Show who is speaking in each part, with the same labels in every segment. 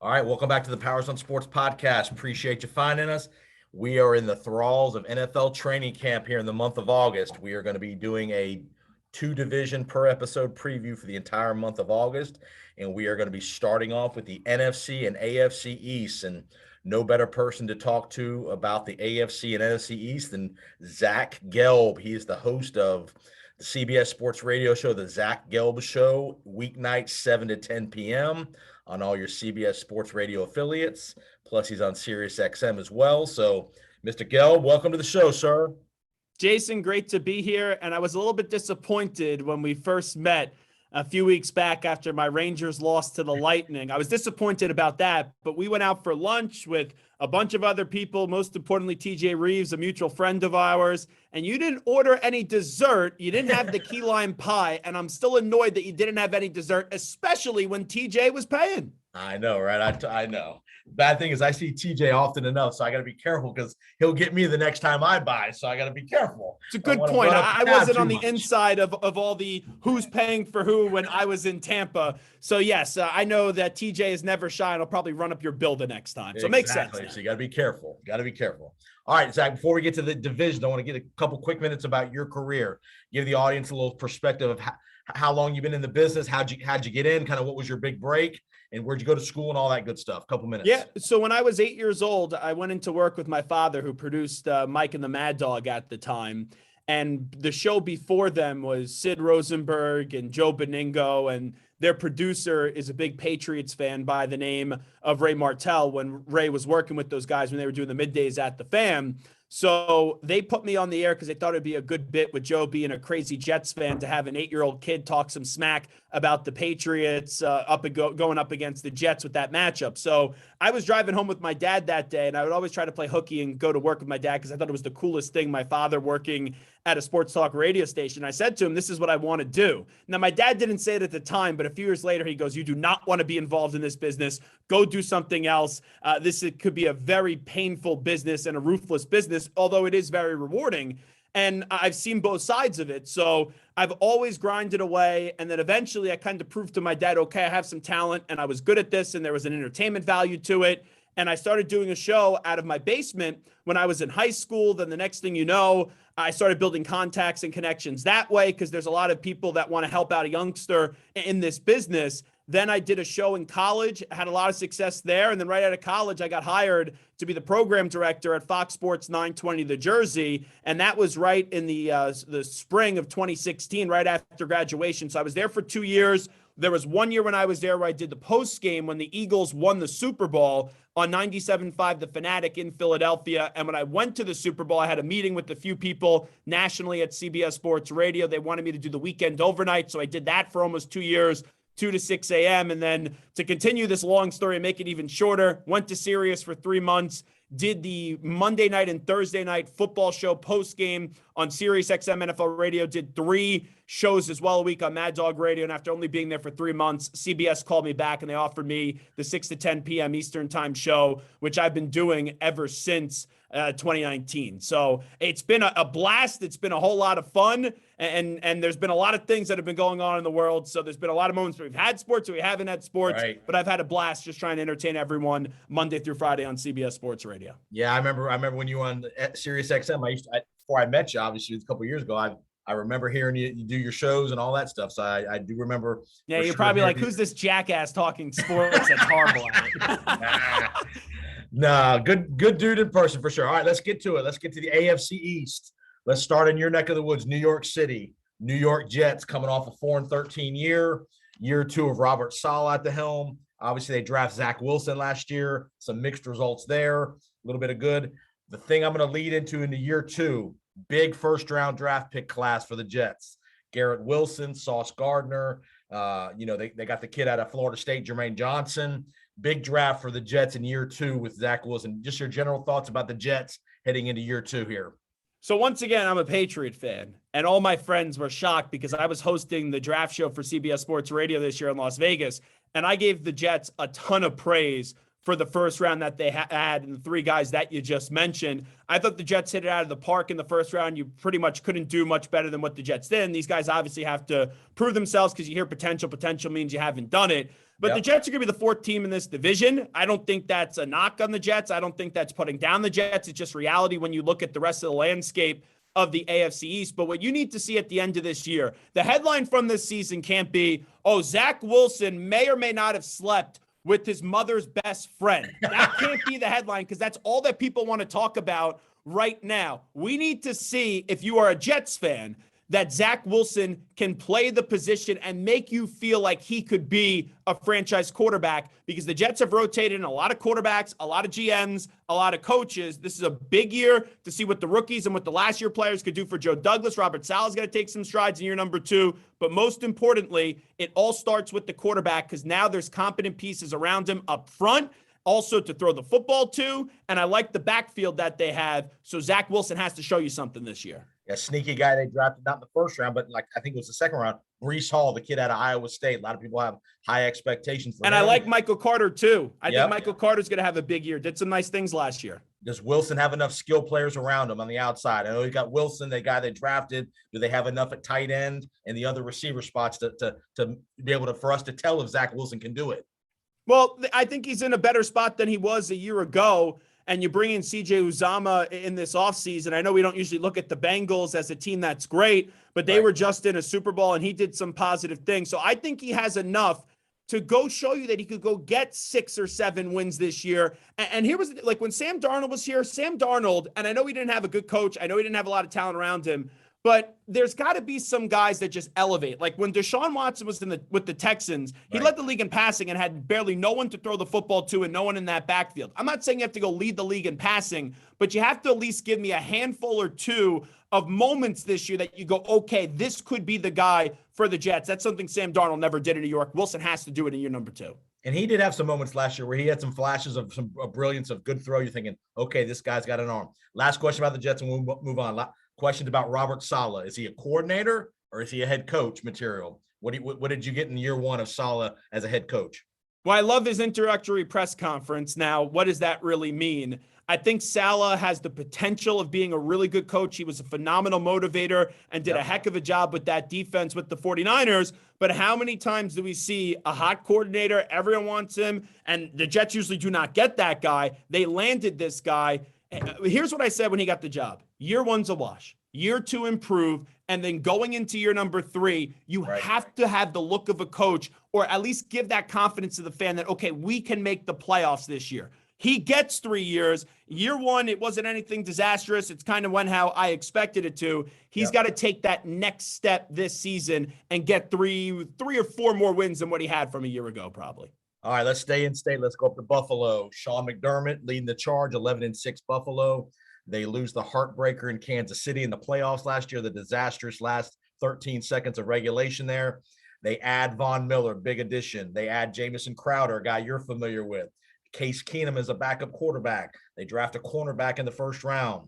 Speaker 1: All right, welcome back to the Powers on Sports podcast. Appreciate you finding us. We are in the thralls of NFL training camp here in the month of August. We are going to be doing a 2-division per episode preview for the entire month of August, and we are going to be starting off with the NFC and AFC East. And no better person to talk to about the AFC and NFC East than Zach Gelb. He is the host of the CBS Sports Radio show, The Zach Gelb Show, weeknights 7 to 10 p.m. on all your CBS Sports Radio affiliates. Plus, he's on Sirius XM as well. So, Mr. Gelb, welcome to the show, sir.
Speaker 2: Jason, great to be here. And I was a little bit disappointed when we first met a few weeks back after my Rangers lost to the Lightning. I was disappointed about that, but we went out for lunch with a bunch of other people, most importantly, TJ Reeves, a mutual friend of ours, and you didn't order any dessert. You didn't have the key lime pie, and I'm still annoyed that you didn't have any dessert, especially when TJ was paying.
Speaker 1: I know, right? I know. Bad thing is I see TJ often enough, so I got to be careful because he'll get me the next time I buy, so I got to be careful.
Speaker 2: It's a good point. I wasn't on the inside of all the who's paying for who when I was in Tampa. So, yes, I know that TJ is never shy, and I'll probably run up your bill the next time. So it makes sense.
Speaker 1: So you got to be careful. All right, Zach, before we get to the division, I want to get a couple quick minutes about your career. Give the audience a little perspective of how long you've been in the business, how'd you get in, kind of what was your big break, and where'd you go to school and all that good stuff. Couple minutes.
Speaker 2: Yeah. So when I was 8 years old, I went into work with my father, who produced Mike and the Mad Dog at the time. And the show before them was Sid Rosenberg and Joe Beningo, and their producer is a big Patriots fan by the name of Ray Martell when Ray was working with those guys when they were doing the middays at the Fan. So they put me on the air because they thought it'd be a good bit with Joe being a crazy Jets fan to have an 8-year-old kid talk some smack about the Patriots going up against the Jets with that matchup. So I was driving home with my dad that day, and I would always try to play hooky and go to work with my dad because I thought it was the coolest thing, my father working at a sports talk radio station. I said to him, this is what I want to do. Now, my dad didn't say it at the time, but a few years later, he goes, you do not want to be involved in this business. Go do something else. It could be a very painful business and a ruthless business, although it is very rewarding. And I've seen both sides of it. So I've always grinded away. And then eventually I kind of proved to my dad, okay, I have some talent and I was good at this and there was an entertainment value to it. And I started doing a show out of my basement when I was in high school. Then the next thing you know, I started building contacts and connections that way because there's a lot of people that want to help out a youngster in this business. Then I did a show in college, had a lot of success there. And then right out of college, I got hired to be the program director at Fox Sports 920 The Jersey. And that was right in the spring of 2016, right after graduation. So I was there for 2 years. There was 1 year when I was there where I did the post game when the Eagles won the Super Bowl on 97.5 The Fanatic in Philadelphia. And when I went to the Super Bowl, I had a meeting with a few people nationally at CBS Sports Radio. They wanted me to do the weekend overnight. So I did that for almost 2 years, 2 to 6 a.m. And then to continue this long story and make it even shorter, went to Sirius for 3 months, did the Monday night and Thursday night football show post game on Sirius XM NFL Radio, did 3 shows as well a week on Mad Dog Radio. And after only being there for 3 months, CBS called me back and they offered me the 6 to 10 p.m. Eastern time show, which I've been doing ever since 2019. So it's been a blast. It's been a whole lot of fun. And there's been a lot of things that have been going on in the world. So there's been a lot of moments where we've had sports or we haven't had sports, right. But I've had a blast just trying to entertain everyone Monday through Friday on CBS Sports Radio.
Speaker 1: Yeah, I remember when you were on Sirius XM. Before I met you, obviously, it was a couple of years ago. I remember hearing you do your shows and all that stuff. So I do remember.
Speaker 2: Yeah, you're probably like, who's this jackass talking sports that's horrible at it?
Speaker 1: Nah, good dude in person for sure. All right, let's get to it. Let's get to the AFC East. Let's start in your neck of the woods, New York City. New York Jets coming off a 4-13 year 2 of Robert Saleh at the helm. Obviously, they draft Zach Wilson last year. Some mixed results there, a little bit of good. The thing I'm going to lead into year 2, big first-round draft pick class for the Jets. Garrett Wilson, Sauce Gardner. They got the kid out of Florida State, Jermaine Johnson. Big draft for the Jets in year 2 with Zach Wilson. Just your general thoughts about the Jets heading into year 2 here.
Speaker 2: So once again, I'm a Patriot fan, and all my friends were shocked because I was hosting the draft show for CBS Sports Radio this year in Las Vegas, and I gave the Jets a ton of praise for the first round that they had and the 3 guys that you just mentioned. I thought the Jets hit it out of the park in the first round. You pretty much couldn't do much better than what the Jets did. And these guys obviously have to prove themselves because you hear potential. Potential means you haven't done it. But the Jets are going to be the fourth team in this division. I don't think that's a knock on the Jets. I don't think that's putting down the Jets. It's just reality when you look at the rest of the landscape of the AFC East. But what you need to see at the end of this year, the headline from this season can't be, oh, Zach Wilson may or may not have slept with his mother's best friend. That can't be the headline, because that's all that people want to talk about right now. We need to see, if you are a Jets fan, that Zach Wilson can play the position and make you feel like he could be a franchise quarterback, because the Jets have rotated in a lot of quarterbacks, a lot of GMs, a lot of coaches. This is a big year to see what the rookies and what the last year players could do for Joe Douglas. Robert Saleh's got to take some strides in year number 2. But most importantly, it all starts with the quarterback, because now there's competent pieces around him up front, also to throw the football to. And I like the backfield that they have. So Zach Wilson has to show you something this year.
Speaker 1: A sneaky guy they drafted, not in the first round, but I think it was the second round. Breece Hall, the kid out of Iowa State. A lot of people have high expectations for him.
Speaker 2: And I like Michael Carter too. I think Michael Carter's going to have a big year. Did some nice things last year.
Speaker 1: Does Wilson have enough skill players around him on the outside? I know you got Wilson, the guy they drafted. Do they have enough at tight end and the other receiver spots to be able to, for us to tell if Zach Wilson can do it?
Speaker 2: Well, I think he's in a better spot than he was a year ago. And you bring in CJ Uzomah in this offseason. I know we don't usually look at the Bengals as a team that's great, but they were just in a Super Bowl and he did some positive things. So I think he has enough to go show you that he could go get 6 or 7 wins this year. And here was, like, when Sam Darnold was here, Sam Darnold, and I know he didn't have a good coach, I know he didn't have a lot of talent around him, but there's got to be some guys that just elevate. Like when Deshaun Watson was with the Texans, he led the league in passing and had barely no one to throw the football to and no one in that backfield. I'm not saying you have to go lead the league in passing, but you have to at least give me a handful or two of moments this year that you go, okay, this could be the guy for the Jets. That's something Sam Darnold never did in New York. Wilson has to do it in year number 2.
Speaker 1: And he did have some moments last year where he had some flashes of some brilliance, of good throw. You're thinking, okay, this guy's got an arm. Last question about the Jets, and we'll move on. Questions about Robert Saleh. Is he a coordinator or is he a head coach material? What did you get in year 1 of Saleh as a head coach?
Speaker 2: Well, I love his introductory press conference. Now, what does that really mean? I think Saleh has the potential of being a really good coach. He was a phenomenal motivator and did a heck of a job with that defense with the 49ers. But how many times do we see a hot coordinator? Everyone wants him. And the Jets usually do not get that guy. They landed this guy. Here's what I said when he got the job. Year 1's a wash. Year 2, improve. And then going into year number 3, you have to have the look of a coach, or at least give that confidence to the fan that, okay, we can make the playoffs this year. He gets 3 years. Year 1, it wasn't anything disastrous. It's kind of went how I expected it to. He's got to take that next step this season and get three or four more wins than what he had from a year ago, probably.
Speaker 1: All right, let's stay in state. Let's go up to Buffalo. Sean McDermott leading the charge, 11-6 Buffalo. They lose the heartbreaker in Kansas City in the playoffs last year, the disastrous last 13 seconds of regulation there. They add Von Miller, big addition. They add Jamison Crowder, a guy you're familiar with. Case Keenum is a backup quarterback. They draft a cornerback in the first round.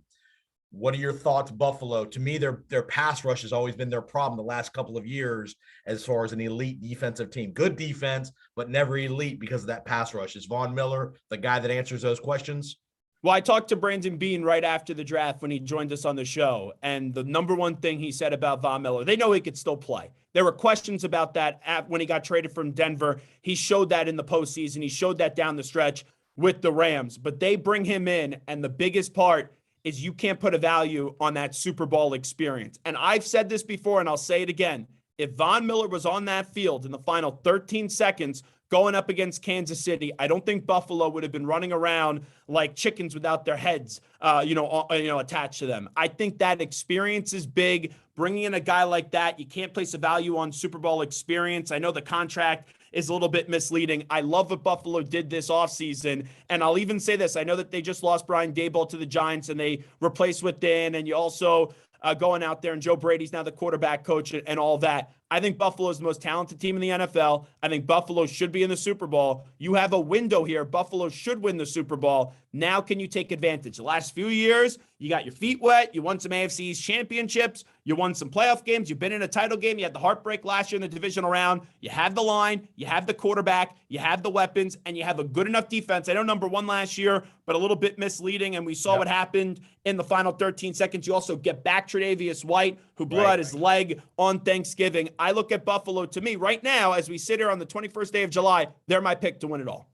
Speaker 1: What are your thoughts, Buffalo? To me, their pass rush has always been their problem the last couple of years as far as an elite defensive team. Good defense, but never elite because of that pass rush. Is Von Miller the guy that answers those questions?
Speaker 2: Well, I talked to Brandon Beane right after the draft when he joined us on the show, and the number one thing he said about Von Miller, they know he could still play. There were questions about that when he got traded from Denver. He showed that in the postseason. He showed that down the stretch with the Rams, but they bring him in, and the biggest part is you can't put a value on that Super Bowl experience. And I've said this before, and I'll say it again. If Von Miller was on that field in the final 13 seconds going up against Kansas City, I don't think Buffalo would have been running around like chickens without their heads, attached to them. I think that experience is big. Bringing in a guy like that, you can't place a value on Super Bowl experience. I know the contract is a little bit misleading. I love what Buffalo did this offseason. And I'll even say this. I know that they just lost Brian Daboll to the Giants and they replaced with Dan. And you also going out there, and Joe Brady's now the quarterback coach and all that. I think Buffalo is the most talented team in the NFL. I think Buffalo should be in the Super Bowl. You have a window here. Buffalo should win the Super Bowl. Now can you take advantage? The last few years, you got your feet wet. You won some AFC East championships. You won some playoff games. You've been in a title game. You had the heartbreak last year in the divisional round. You have the line. You have the quarterback. You have the weapons. And you have a good enough defense. I know number 1 last year, but a little bit misleading. And we saw what happened in the final 13 seconds. You also get back Tre'Davious White, who blew out his leg on Thanksgiving. I look at Buffalo, to me right now, as we sit here on the 21st day of July, they're my pick to win it all.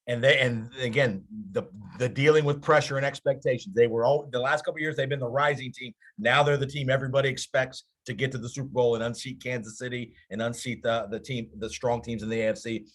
Speaker 1: And again, the dealing with pressure and expectations. They were all the last couple of years, they've been the rising team. Now they're the team everybody expects to get to the Super Bowl and unseat Kansas City and unseat the strong teams in the AFC.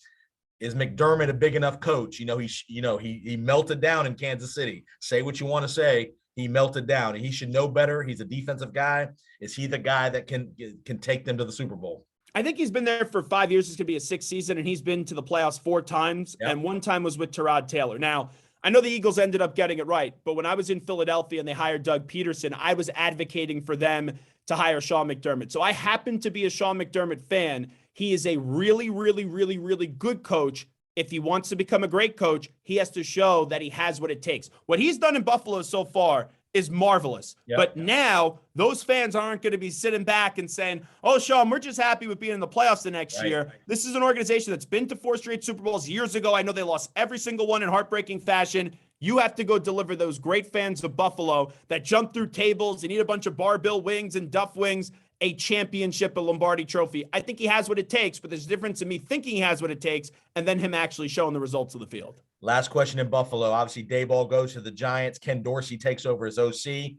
Speaker 1: Is McDermott a big enough coach? He melted down in Kansas City. Say what you want to say. He melted down. He should know better. He's a defensive guy. Is he the guy that can take them to the Super Bowl?
Speaker 2: I think he's been there for 5 years. It's going to be a sixth season, and he's been to the playoffs 4 times, and one time was with Tyrod Taylor. Now, I know the Eagles ended up getting it right, but when I was in Philadelphia and they hired Doug Peterson, I was advocating for them to hire Sean McDermott. So I happen to be a Sean McDermott fan. He is a really, really, really, really good coach. If he wants to become a great coach, he has to show that he has what it takes. What he's done in Buffalo so far is marvelous. But now those fans aren't going to be sitting back and saying, oh, Sean, we're just happy with being in the playoffs the next year. This is an organization that's been to 4 straight Super Bowls years ago. I know they lost every single one in heartbreaking fashion. You have to go deliver those great fans of Buffalo that jump through tables and eat a bunch of barbell wings and duff wings, a championship, a Lombardi trophy. I think he has what it takes, but there's a difference in me thinking he has what it takes and then him actually showing the results of the field.
Speaker 1: Last question in Buffalo. Obviously, Daboll goes to the Giants. Ken Dorsey takes over as OC.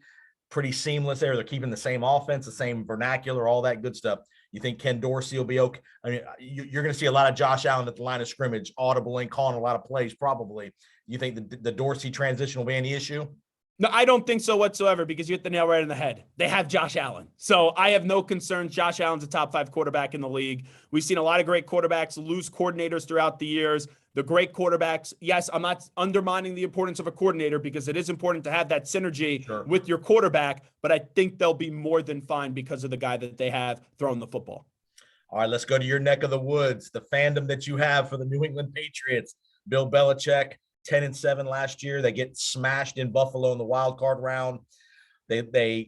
Speaker 1: Pretty seamless there. They're keeping the same offense, the same vernacular, all that good stuff. You think Ken Dorsey will be okay? I mean, you're going to see a lot of Josh Allen at the line of scrimmage, audibling, calling a lot of plays probably. You think the Dorsey transition will be any issue?
Speaker 2: No, I don't think so whatsoever, because you hit the nail right in the head. They have Josh Allen. So I have no concerns. Josh Allen's a top 5 quarterback in the league. We've seen a lot of great quarterbacks lose coordinators throughout the years. The great quarterbacks, yes, I'm not undermining the importance of a coordinator, because it is important to have that synergy with your quarterback, but I think they'll be more than fine because of the guy that they have throwing the football.
Speaker 1: All right, let's go to your neck of the woods, the fandom that you have for the New England Patriots. Bill Belichick, 10-7 last year. They get smashed in Buffalo in the wild card round. They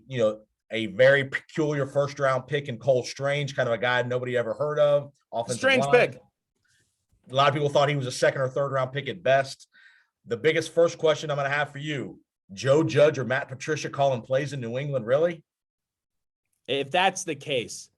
Speaker 1: a very peculiar first round pick in Cole Strange, kind of a guy nobody ever heard of.
Speaker 2: Strange pick.
Speaker 1: A lot of people thought he was a second or third round pick at best. The biggest first question I'm going to have for you, Joe Judge or Matt Patricia calling plays in New England, really?
Speaker 2: If that's the case,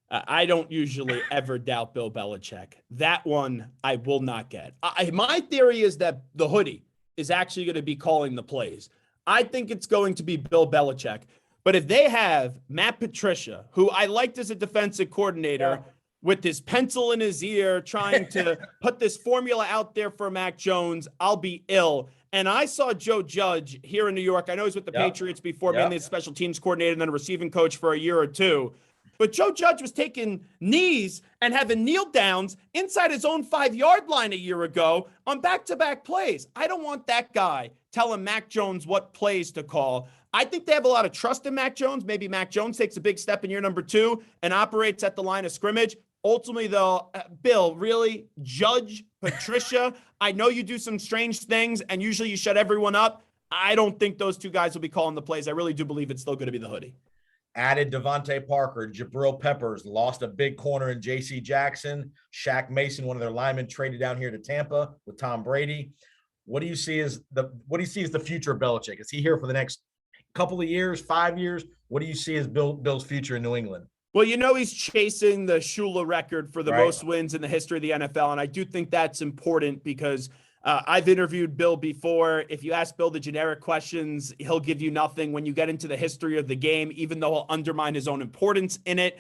Speaker 2: I don't usually ever doubt Bill Belichick. That one I will not get. My theory is that the hoodie is actually going to be calling the plays. I think it's going to be Bill Belichick. But if they have Matt Patricia, who I liked as a defensive coordinator, with his pencil in his ear, trying to put this formula out there for Mac Jones, I'll be ill. And I saw Joe Judge here in New York. I know he's with the Patriots before being the special teams coordinator and then a receiving coach for a year or two. But Joe Judge was taking knees and having kneel downs inside his own 5-yard line a year ago on back-to-back plays. I don't want that guy telling Mac Jones what plays to call. I think they have a lot of trust in Mac Jones. Maybe Mac Jones takes a big step in year number 2 and operates at the line of scrimmage. Ultimately, though, Bill, really, Judge, Patricia, I know you do some strange things, and usually you shut everyone up. I don't think those 2 guys will be calling the plays. I really do believe it's still going to be the hoodie.
Speaker 1: Added Devontae Parker, Jabril Peppers, lost a big corner in J.C. Jackson. Shaq Mason, one of their linemen, traded down here to Tampa with Tom Brady. What do you see as the future of Belichick? Is he here for the next couple of years, 5 years? What do you see as Bill's future in New England?
Speaker 2: Well, he's chasing the Shula record for the most wins in the history of the NFL, and I do think that's important because I've interviewed Bill before. If you ask Bill the generic questions, he'll give you nothing. When you get into the history of the game, even though he'll undermine his own importance in it,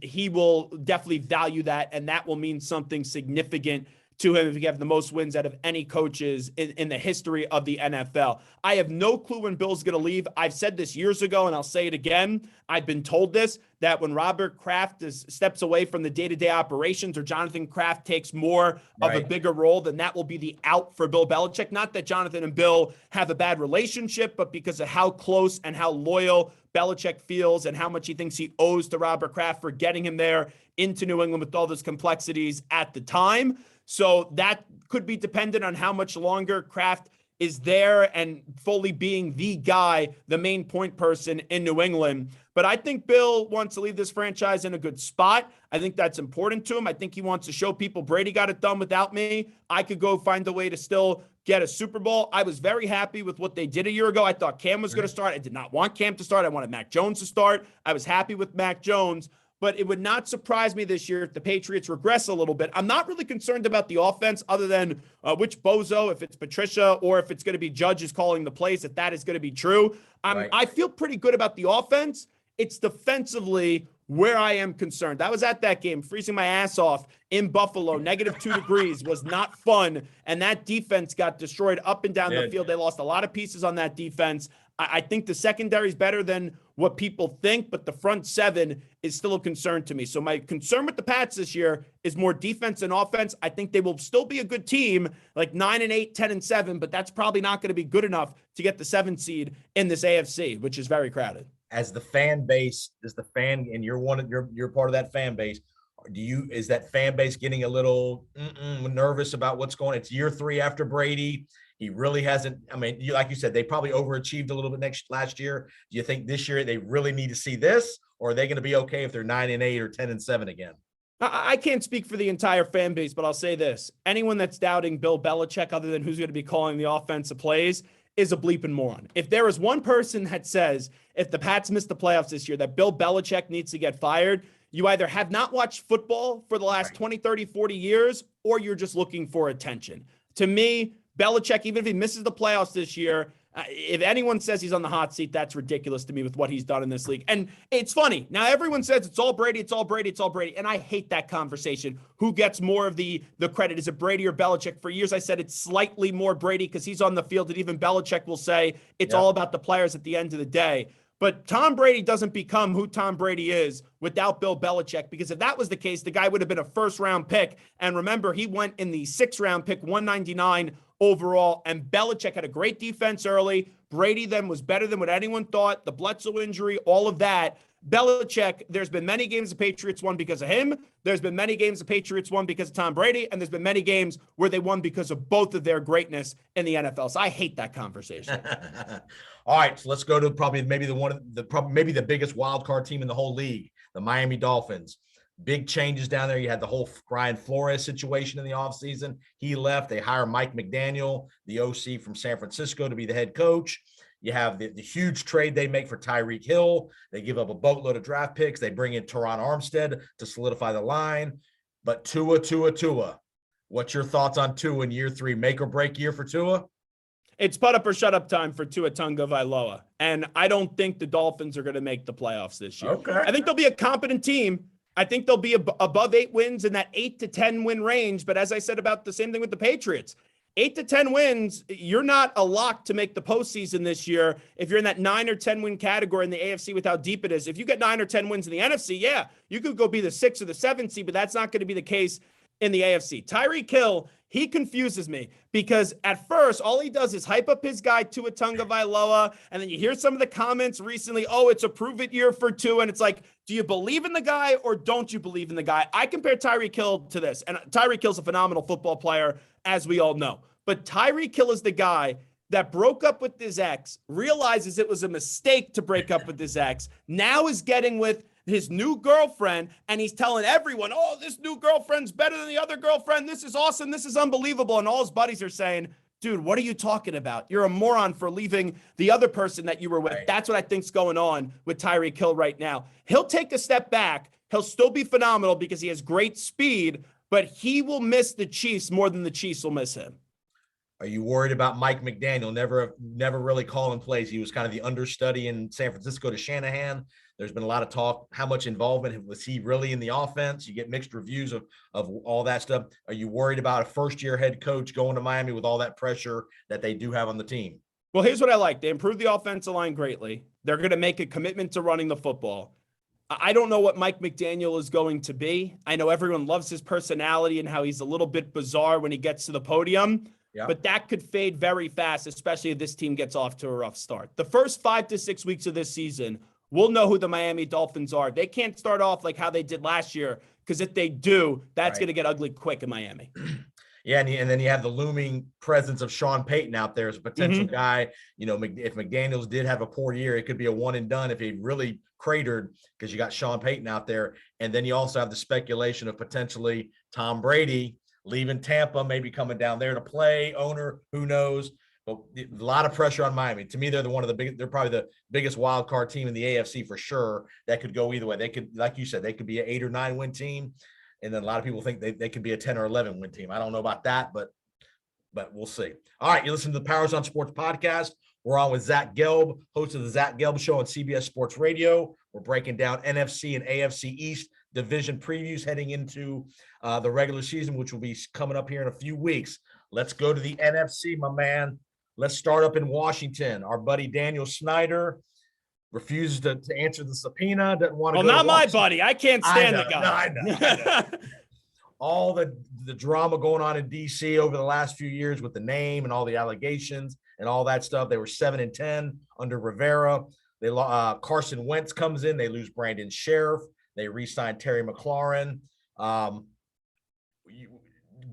Speaker 2: he will definitely value that, and that will mean something significant to him if you have the most wins out of any coaches in the history of the NFL. I have no clue when Bill's going to leave. I've said this years ago, and I'll say it again. I've been told this, that when Robert Kraft steps away from the day-to-day operations or Jonathan Kraft takes more of a bigger role, then that will be the out for Bill Belichick. Not that Jonathan and Bill have a bad relationship, but because of how close and how loyal Belichick feels and how much he thinks he owes to Robert Kraft for getting him there into New England with all those complexities at the time. So that could be dependent on how much longer Kraft is there and fully being the guy, the main point person in New England. But I think Bill wants to leave this franchise in a good spot. I think that's important to him. I think he wants to show people Brady got it done without me. I could go find a way to still get a Super Bowl. I was very happy with what they did a year ago. I thought Cam was going to start. I did not want Cam to start. I wanted Mac Jones to start. I was happy with Mac Jones. but it would not surprise me this year if the Patriots regress a little bit. I'm not really concerned about the offense other than which bozo, if it's Patricia or if it's going to be Judge is calling the plays, if that is going to be true. I feel pretty good about the offense. It's defensively where I am concerned. I was at that game, freezing my ass off in Buffalo. -2 degrees was not fun, and that defense got destroyed up and down the field. They lost a lot of pieces on that defense. I think the secondary is better than what people think, but the front seven is still a concern to me. So my concern with the Pats this year is more defense than offense. I think they will still be a good team, like 9-8, 10-7, but that's probably not going to be good enough to get the 7th seed in this AFC, which is very crowded.
Speaker 1: As the fan base, and you're part of that fan base, is that fan base getting a little nervous about what's going on? It's year 3 after Brady. He really hasn't. I mean, like you said, they probably overachieved a little bit last year. Do you think this year they really need to see this, or are they going to be okay if they're 9-8 or 10-7 again?
Speaker 2: I can't speak for the entire fan base, but I'll say this. Anyone that's doubting Bill Belichick, other than who's going to be calling the offensive plays, is a bleeping moron. If there is one person that says if the Pats miss the playoffs this year that Bill Belichick needs to get fired, you either have not watched football for the last 20, 30, 40 years, or you're just looking for attention. To me, Belichick, even if he misses the playoffs this year, if anyone says he's on the hot seat, that's ridiculous to me with what he's done in this league. And it's funny. Now, everyone says it's all Brady, it's all Brady, it's all Brady. And I hate that conversation. Who gets more of the credit? Is it Brady or Belichick? For years, I said it's slightly more Brady because he's on the field. And even Belichick will say it's all about the players at the end of the day. But Tom Brady doesn't become who Tom Brady is without Bill Belichick, because if that was the case, the guy would have been a first-round pick. And remember, he went in the 6th-round pick, 199 overall, and Belichick had a great defense early. Brady then was better than what anyone thought. The Bledsoe injury, all of that. Belichick, there's been many games the Patriots won because of him. There's been many games the Patriots won because of Tom Brady, and there's been many games where they won because of both of their greatness in the NFL. So I hate that conversation.
Speaker 1: All right, so let's go to maybe the biggest wild card team in the whole league, the Miami Dolphins. Big changes down there. You had the whole Brian Flores situation in the offseason. He left. They hire Mike McDaniel, the OC from San Francisco, to be the head coach. You have the huge trade they make for Tyreek Hill. They give up a boatload of draft picks. They bring in Teron Armstead to solidify the line. But Tua. What's your thoughts on Tua in year 3? Make or break year for Tua?
Speaker 2: It's put up or shut up time for Tua Tagovailoa. And I don't think the Dolphins are going to make the playoffs this year.
Speaker 1: Okay.
Speaker 2: I think they'll be a competent team. I think they'll be above 8 wins in that 8 to 10 win range. But as I said about the same thing with the Patriots, 8 to 10 wins, you're not a lock to make the postseason this year. If you're in that 9 or 10 win category in the AFC with how deep it is, if you get 9 or 10 wins in the NFC, yeah, you could go be the 6th or the 7th seed, but that's not going to be the case in the AFC. Tyreek Hill, he confuses me because at first, all he does is hype up his guy Tua Tagovailoa, and then you hear some of the comments recently, oh, it's a prove-it year for Tua, and it's like, do you believe in the guy or don't you believe in the guy? I compare Tyreek Hill to this, and Tyreek Hill's a phenomenal football player, as we all know. But Tyreek Hill is the guy that broke up with his ex, realizes it was a mistake to break up with his ex, now is getting with his new girlfriend, and he's telling everyone, oh, this new girlfriend's better than the other girlfriend. This is awesome. This is unbelievable. And all his buddies are saying, dude, what are you talking about? You're a moron for leaving the other person that you were with. Right. That's what I think's going on with Tyreek Hill right now. He'll take a step back. He'll still be phenomenal because he has great speed, but he will miss the Chiefs more than the Chiefs will miss him.
Speaker 1: Are you worried about Mike McDaniel? Never really calling plays. He was kind of the understudy in San Francisco to Shanahan. There's been a lot of talk. How much involvement was he really in the offense? You get mixed reviews of all that stuff. Are you worried about a first-year head coach going to Miami with all that pressure that they do have on the team?
Speaker 2: Well, here's what I like. They improved the offensive line greatly. They're going to make a commitment to running the football. I don't know what Mike McDaniel is going to be. I know everyone loves his personality and how he's a little bit bizarre when he gets to the podium. Yeah. But that could fade very fast, especially if this team gets off to a rough start. The first 5 to 6 weeks of this season, we'll know who the Miami Dolphins are. They can't start off like how they did last year, because if they do, that's going to get ugly quick in Miami.
Speaker 1: Yeah, and then you have the looming presence of Sean Payton out there as a potential guy. You know, if McDaniels did have a poor year, it could be a one and done if he really cratered, because you got Sean Payton out there. And then you also have the speculation of potentially Tom Brady leaving Tampa, maybe coming down there to play, owner, who knows. But a lot of pressure on Miami. To me, they're they're probably the biggest wild card team in the AFC for sure. That could go either way. They could, like you said, they could be an 8 or 9 win team. And then a lot of people think they could be a 10 or 11 win team. I don't know about that, but we'll see. All right. You listen to the Powers on Sports podcast. We're on with Zach Gelb, host of the Zach Gelb Show on CBS Sports Radio. We're breaking down NFC and AFC East division previews heading into the regular season, which will be coming up here in a few weeks. Let's go to the NFC, my man. Let's start up in Washington. Our buddy Daniel Snyder refuses to answer the subpoena. Doesn't want to.
Speaker 2: Well,
Speaker 1: go
Speaker 2: not
Speaker 1: to
Speaker 2: my buddy. I can't stand the guy.
Speaker 1: No, I know. All the drama going on in DC over the last few years with the name and all the allegations and all that stuff. They were 7-10 under Rivera. They Carson Wentz comes in. They lose Brandon Sheriff. They re-signed Terry McLaurin.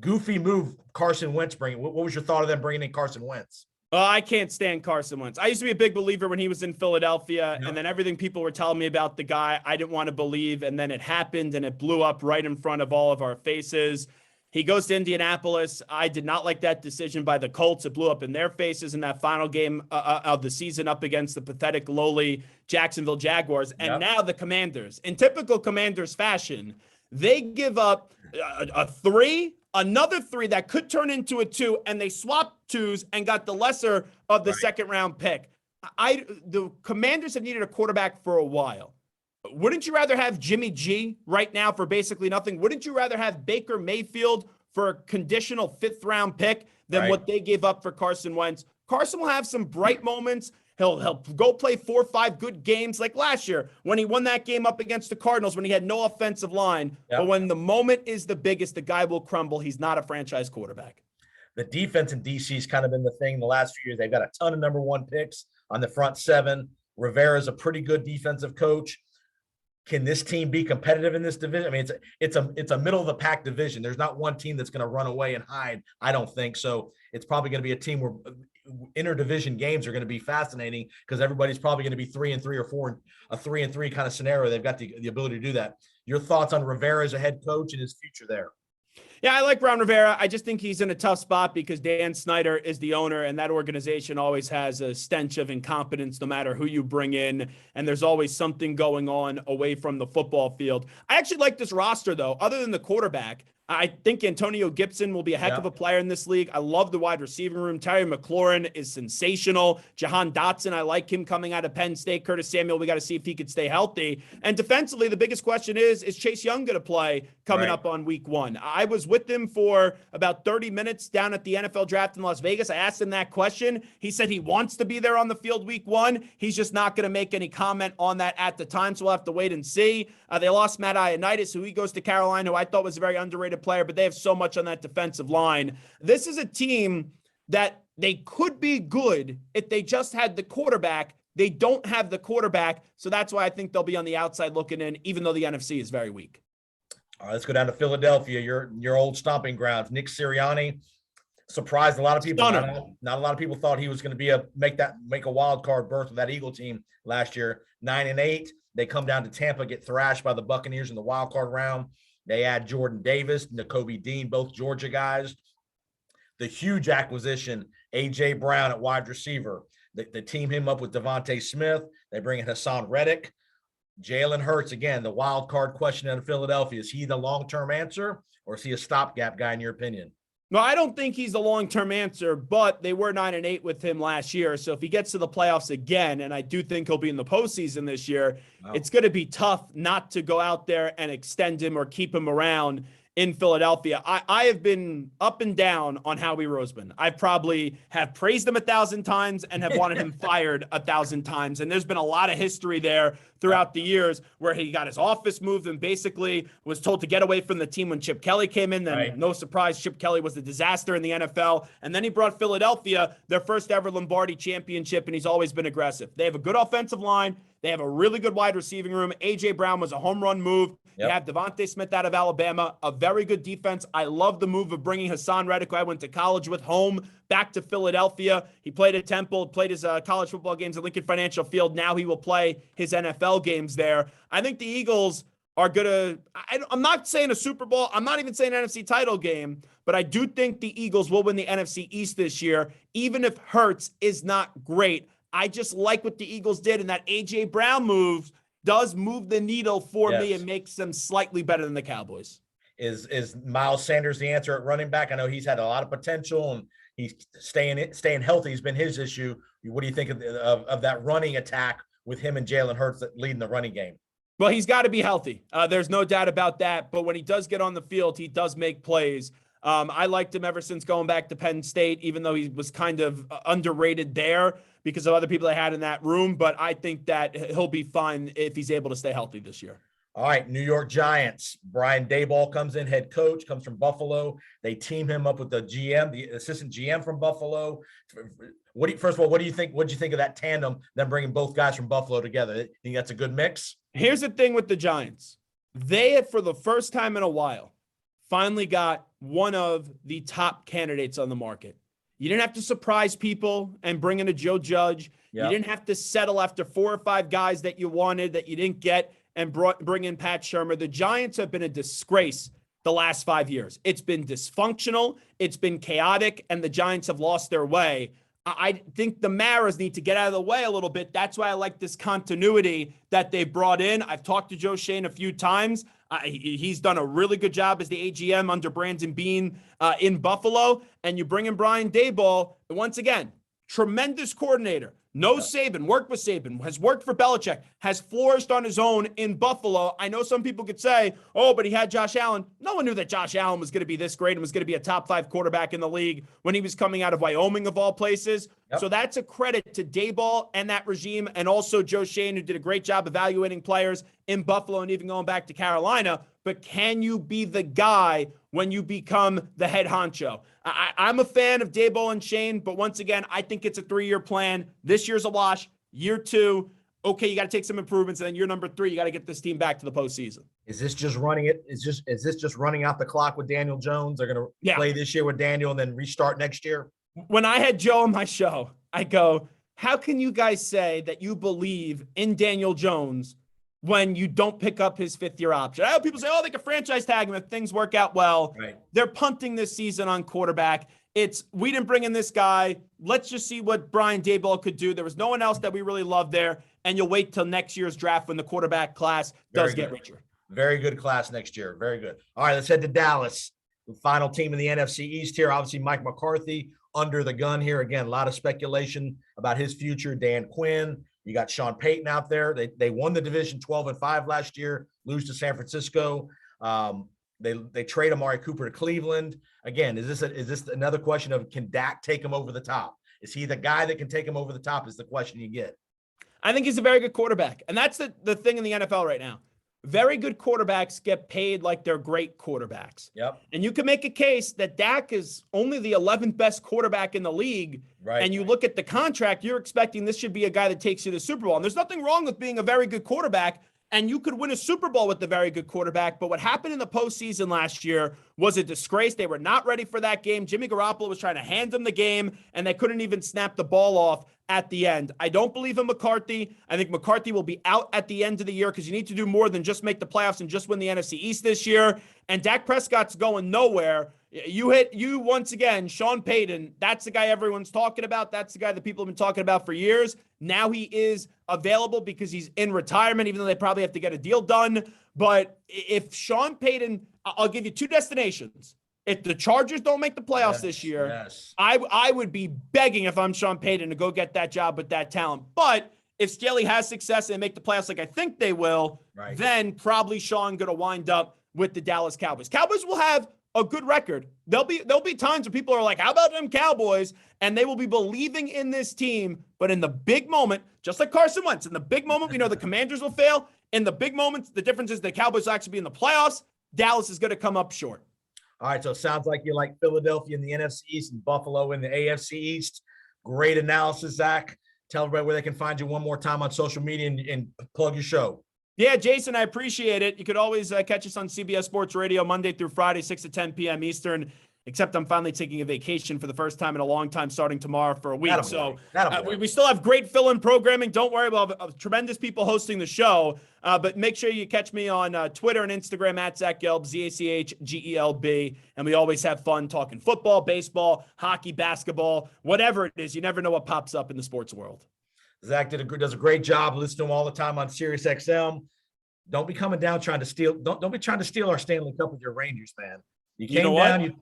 Speaker 1: Goofy move. Carson Wentz bringing. What was your thought of them bringing in Carson Wentz?
Speaker 2: I can't stand Carson Wentz. I used to be a big believer when he was in Philadelphia, and then everything people were telling me about the guy, I didn't want to believe, and then it happened, and it blew up right in front of all of our faces. He goes to Indianapolis. I did not like that decision by the Colts. It blew up in their faces in that final game of the season up against the pathetic, lowly Jacksonville Jaguars. And now the Commanders, in typical Commanders fashion, they give up a 3, another 3 that could turn into a 2, and they swapped 2s and got the lesser of the second round pick. The Commanders have needed a quarterback for a while. Wouldn't you rather have Jimmy G right now for basically nothing? Wouldn't you rather have Baker Mayfield for a conditional 5th round pick than what they gave up for Carson Wentz? Carson will have some bright moments. He'll go play 4 or 5 good games like last year when he won that game up against the Cardinals when he had no offensive line. But when the moment is the biggest, the guy will crumble. He's not a franchise quarterback.
Speaker 1: The defense in DC has kind of been the thing the last few years. They've got a ton of number 1 picks on the front 7. Rivera's a pretty good defensive coach. Can this team be competitive in this division? I mean, it's a middle of the pack division. There's not one team that's going to run away and hide. I don't think so. It's probably going to be a team where interdivision games are going to be fascinating because everybody's probably going to be 3-3 or 4, a 3-3 kind of scenario. They've got the ability to do that. Your thoughts on Rivera as a head coach and his future there?
Speaker 2: Yeah, I like Ron Rivera. I just think he's in a tough spot because Dan Snyder is the owner, and that organization always has a stench of incompetence no matter who you bring in, and there's always something going on away from the football field. I actually like this roster, though, other than the quarterback. I think Antonio Gibson will be a heck of a player in this league. I love the wide receiving room. Terry McLaurin is sensational. Jahan Dotson, I like him coming out of Penn State. Curtis Samuel, we got to see if he could stay healthy. And defensively, the biggest question is Chase Young going to play coming up on week 1? I was with him for about 30 minutes down at the NFL draft in Las Vegas. I asked him that question. He said he wants to be there on the field week 1. He's just not going to make any comment on that at the time, so we'll have to wait and see. They lost Matt Ioannidis, who he goes to Carolina, who I thought was a very underrated player, but they have so much on that defensive line. This is a team that they could be good if they just had the quarterback. They don't have the quarterback, so that's why I think they'll be on the outside looking in, even though the NFC is very weak. All
Speaker 1: right, let's go down to Philadelphia, your old stomping grounds. Nick Sirianni surprised a lot of people. Not a lot of people thought he was going to make a wild card berth with that Eagle team last year. 9-8. They come down to Tampa, get thrashed by the Buccaneers in the wild card round. They add Jordan Davis, Nakobe Dean, both Georgia guys. The huge acquisition, A.J. Brown at wide receiver. They team him up with Devontae Smith. They bring in Hassan Reddick. Jalen Hurts, again, the wild card question in Philadelphia. Is he the long-term answer, or is he a stopgap guy in your opinion?
Speaker 2: No, I don't think he's the long-term answer, but they were 9-8 with him last year. So if he gets to the playoffs again, and I do think he'll be in the postseason this year, it's going to be tough not to go out there and extend him or keep him around in Philadelphia. I have been up and down on Howie Roseman. I probably have praised him 1,000 times and have wanted him fired 1,000 times. And there's been a lot of history there throughout the years where he got his office moved and basically was told to get away from the team when Chip Kelly came in. Then no surprise, Chip Kelly was a disaster in the NFL. And then he brought Philadelphia their first ever Lombardi championship, and he's always been aggressive. They have a good offensive line. They have a really good wide receiving room. A.J. Brown was a home run move. You have Devontae Smith out of Alabama, a very good defense. I love the move of bringing Hassan Reddick, who I went to college with, home back to Philadelphia. He played at Temple, played his college football games at Lincoln Financial Field. Now he will play his NFL games there. I think the Eagles are going to, I'm not saying a Super Bowl. I'm not even saying an NFC title game, but I do think the Eagles will win the NFC East this year, even if Hurts is not great. I just like what the Eagles did, and that A.J. Brown move does move the needle for me and makes them slightly better than the Cowboys.
Speaker 1: Is Miles Sanders the answer at running back? I know he's had a lot of potential and he's staying healthy has been his issue. What do you think of that running attack with him and Jalen Hurts leading the running game?
Speaker 2: Well, he's got to be healthy. There's no doubt about that. But when he does get on the field, he does make plays. I liked him ever since going back to Penn State, even though he was kind of underrated there because of other people they had in that room. But I think that he'll be fine if he's able to stay healthy this year.
Speaker 1: All right, New York Giants. Brian Daboll comes in, head coach, comes from Buffalo. They team him up with the GM, the assistant GM from Buffalo. First of all, what do you think? What did you think of that tandem, them bringing both guys from Buffalo together? Think that's a good mix?
Speaker 2: Here's the thing with the Giants. They have, for the first time in a while, finally got one of the top candidates on the market. You didn't have to surprise people and bring in a Joe Judge. Yep. You didn't have to settle after 4 or 5 guys that you wanted that you didn't get and bring in Pat Shurmur. The Giants have been a disgrace the last 5 years. It's been dysfunctional. It's been chaotic, and the Giants have lost their way. I think the Maras need to get out of the way a little bit. That's why I like this continuity that they brought in. I've talked to Joe Schoen a few times. He's done a really good job as the AGM under Brandon Beane in Buffalo. And you bring in Brian Daboll, once again, tremendous coordinator. Saban, worked with Saban, has worked for Belichick, has flourished on his own in Buffalo. I know some people could say, oh, but he had Josh Allen. No one knew that Josh Allen was going to be this great and was going to be a top 5 quarterback in the league when he was coming out of Wyoming, of all places. Yep. So that's a credit to Daboll and that regime, and also Joe Schoen, who did a great job evaluating players in Buffalo and even going back to Carolina. But can you be the guy when you become the head honcho? I'm a fan of Daboll and Schoen, but once again, I think it's a 3-year plan. This year's a wash. Year 2, okay, you got to take some improvements, and then year number 3, you got to get this team back to the postseason.
Speaker 1: Is this just running it? Is this just running out the clock with Daniel Jones? They're going to play this year with Daniel and then restart next year?
Speaker 2: When I had Joe on my show, I go, how can you guys say that you believe in Daniel Jones when you don't pick up his 5th-year option? I know people say, oh, they can franchise tag him if things work out well. Right. They're punting this season on quarterback. We didn't bring in this guy. Let's just see what Brian Daboll could do. There was no one else that we really loved there. And you'll wait till next year's draft when the quarterback class does get richer.
Speaker 1: Very good class next year. Very good. All right, let's head to Dallas. The final team in the NFC East here. Obviously, Mike McCarthy under the gun here. Again, a lot of speculation about his future. Dan Quinn. You got Sean Payton out there. They won the division 12-5 last year, lose to San Francisco. They trade Amari Cooper to Cleveland. Again, is this another question of, can Dak take him over the top? Is he the guy that can take him over the top is the question you get.
Speaker 2: I think he's a very good quarterback. And that's the thing in the NFL right now. Very good quarterbacks get paid like they're great quarterbacks.
Speaker 1: Yep.
Speaker 2: And you can make a case that Dak is only the 11th best quarterback in the league. Right. And you look at the contract, you're expecting this should be a guy that takes you to the Super Bowl. And there's nothing wrong with being a very good quarterback. And you could win a Super Bowl with the very good quarterback. But what happened in the postseason last year was a disgrace. They were not ready for that game. Jimmy Garoppolo was trying to hand them the game, and they couldn't even snap the ball off at the end. I don't believe in McCarthy. I think McCarthy will be out at the end of the year because you need to do more than just make the playoffs and just win the NFC East this year. And Dak Prescott's going nowhere. You once again, Sean Payton. That's the guy everyone's talking about. That's the guy that people have been talking about for years. Now he is available because he's in retirement, even though they probably have to get a deal done. But if Sean Payton, I'll give you 2 destinations. If the Chargers don't make the playoffs this year, I would be begging if I'm Sean Payton to go get that job with that talent. But if Staley has success and they make the playoffs like I think they will, then probably Sean going to wind up with the Dallas Cowboys. Cowboys will have a good record. There'll be times where people are like, how about them Cowboys? And they will be believing in this team. But in the big moment, just like Carson Wentz, in the big moment, we know the Commanders will fail. In the big moments, the difference is the Cowboys will actually be in the playoffs. Dallas is going to come up short.
Speaker 1: All right, so it sounds like you like Philadelphia in the NFC East and Buffalo in the AFC East. Great analysis, Zach. Tell everybody where they can find you one more time on social media and plug your show.
Speaker 2: Yeah, Jason, I appreciate it. You could always catch us on CBS Sports Radio Monday through Friday, 6 to 10 p.m. Eastern. except I'm finally taking a vacation for the first time in a long time, starting tomorrow for a week. We still have great fill-in programming. Don't worry about tremendous people hosting the show. But make sure you catch me on Twitter and Instagram at Zach Gelb, ZACHGELB. And we always have fun talking football, baseball, hockey, basketball, whatever it is. You never know what pops up in the sports world.
Speaker 1: Zach does a great job. Listen to him all the time on Sirius XM. Don't be coming down trying to steal. Don't be trying to steal our Stanley Cup with your Rangers, man. You came down.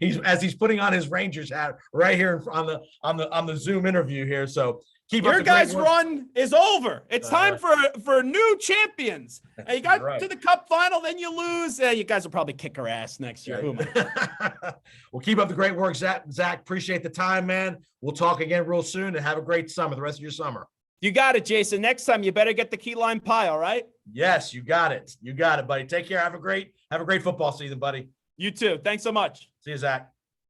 Speaker 1: He's putting on his Rangers hat right here on the Zoom interview here. So keep
Speaker 2: your guys' run is over. It's time for new champions. And you got to the Cup final, then you lose. You guys will probably kick our ass next year.
Speaker 1: Well, keep up the great work, Zach. Appreciate the time, man. We'll talk again real soon, and have a great summer. The rest of your summer. You got it, Jason. Next time, you better get the key lime pie. All right. Yes, you got it. You got it, buddy. Take care. Have a great football season, buddy. You too. Thanks so much. See you, Zach.